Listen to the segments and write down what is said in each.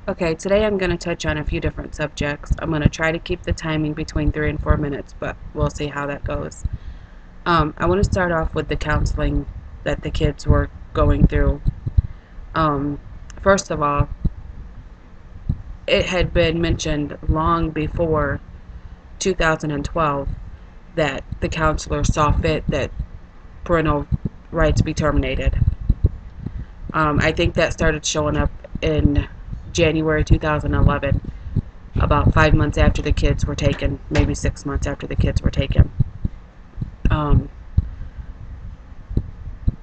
Okay, today I'm going to touch on a few different subjects. I'm going to try to keep the timing between 3 and 4 minutes, but we'll see how that goes. I want to start off with the counseling that the kids were going through. Um, First of all, it had been mentioned long before 2012 that the counselor saw fit that parental rights be terminated. I think that started showing up in January 2011, about 5 months after the kids were taken, maybe 6 months after the kids were taken. Um,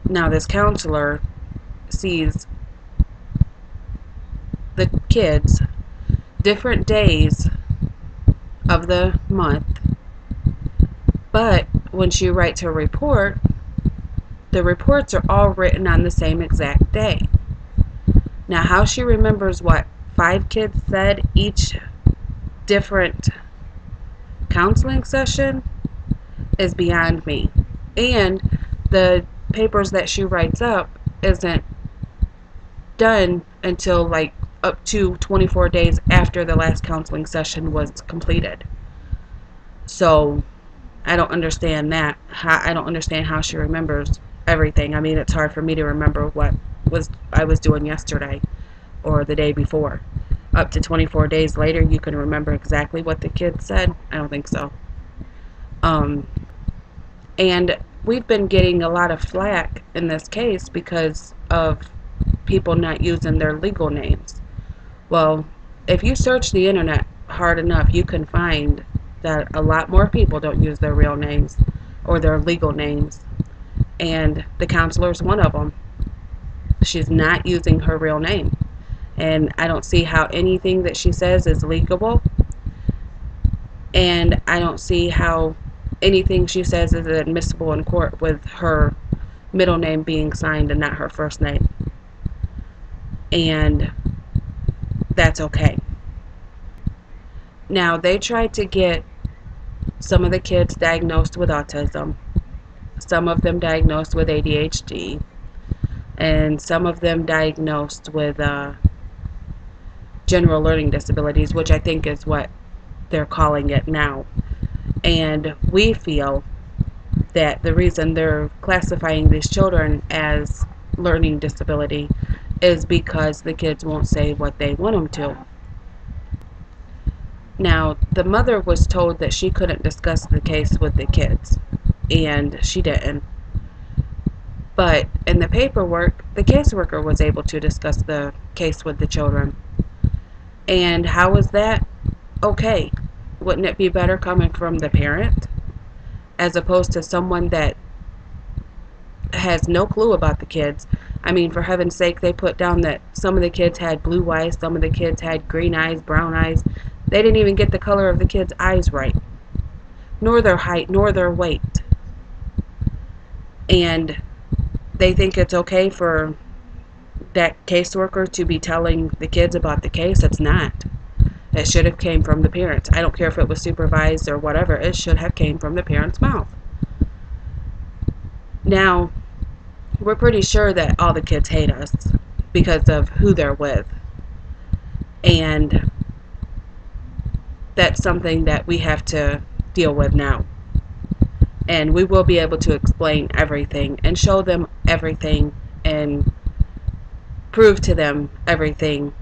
Now, this counselor sees the kids different days of the month, but when she writes her report, the reports are all written on the same exact day. Now, how she remembers what 5 kids said each different counseling session is beyond me. And the papers that she writes up isn't done until like up to 24 days after the last counseling session was completed. So I don't understand that. I don't understand how she remembers everything. I mean, it's hard for me to remember what I was doing yesterday or the day before. Up to 24 days later, you can remember exactly what the kids said. I don't think so. Um, and we've been getting a lot of flack in this case because of people not using their legal names. Well, if you search the internet hard enough, you can find that a lot more people don't use their real names or their legal names. And the counselor's one of them. She's not using her real name. And I don't see how anything that she says is legal. And I don't see how anything she says is admissible in court with her middle name being signed and not her first name. And that's okay. Now, they tried to get some of the kids diagnosed with autism, some of them diagnosed with ADHD, and some of them diagnosed with general learning disabilities, which I think is what they're calling it now. And we feel that the reason they're classifying these children as learning disability is because the kids won't say what they want them to. Now, the mother was told that she couldn't discuss the case with the kids, and she didn't. But in the paperwork, the caseworker was able to discuss the case with the children. And how is that okay? Wouldn't it be better coming from the parent as opposed to someone that has no clue about the kids? I mean, for heaven's sake, they put down that some of the kids had blue eyes, some of the kids had green eyes, brown eyes. They didn't even get the color of the kids' eyes right, nor their height, nor their weight. And they think it's okay for that caseworker to be telling the kids about the case. It's not. It should have came from the parents. I don't care if it was supervised or whatever. It should have came from the parents' mouth. Now, we're pretty sure that all the kids hate us because of who they're with. And that's something that we have to deal with now. And we will be able to explain everything and show them everything and prove to them everything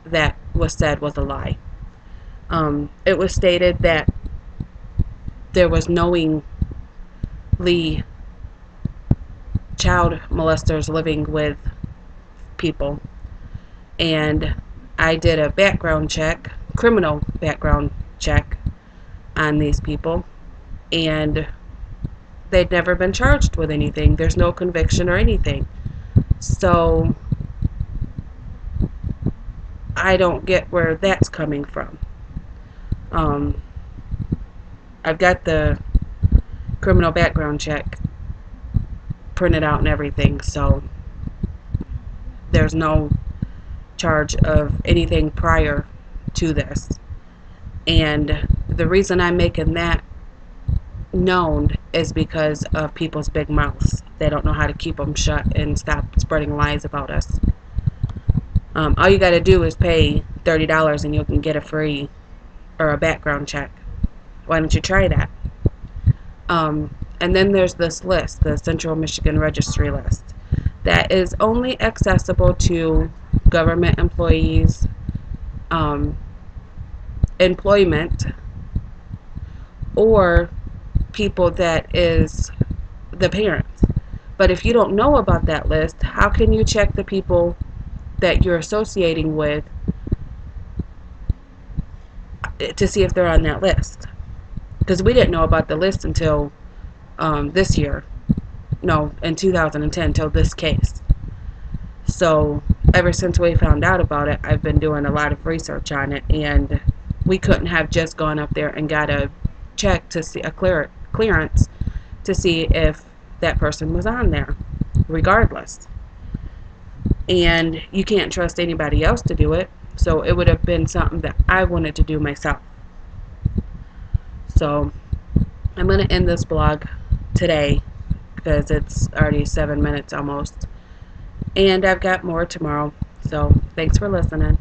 that was said was a lie. It was stated that there was knowingly child molesters living with people, and I did a background check, criminal background check on these people, and they'd never been charged with anything. There's no conviction or anything. So I don't get where that's coming from. I've got the criminal background check printed out and everything, so there's no charge of anything prior to this. And the reason I'm making that known is because of people's big mouths. They don't know how to keep them shut and stop spreading lies about us. All you got to do is pay $30 and you can get a free or a background check. Why don't you try that? And then there's this list, the Central Michigan Registry list, that is only accessible to government employees, employment, or people that is the parents. But if you don't know about that list, how can you check the people that you're associating with to see if they're on that list? Because we didn't know about the list until this year. No, in 2010, till this case. So ever since we found out about it, I've been doing a lot of research on it, and we couldn't have just gone up there and got a check to see a clearance to see if that person was on there, regardless. And you can't trust anybody else to do it, so it would have been something that I wanted to do myself. So I'm going to end this blog today because it's already 7 minutes almost, and I've got more tomorrow. So thanks for listening.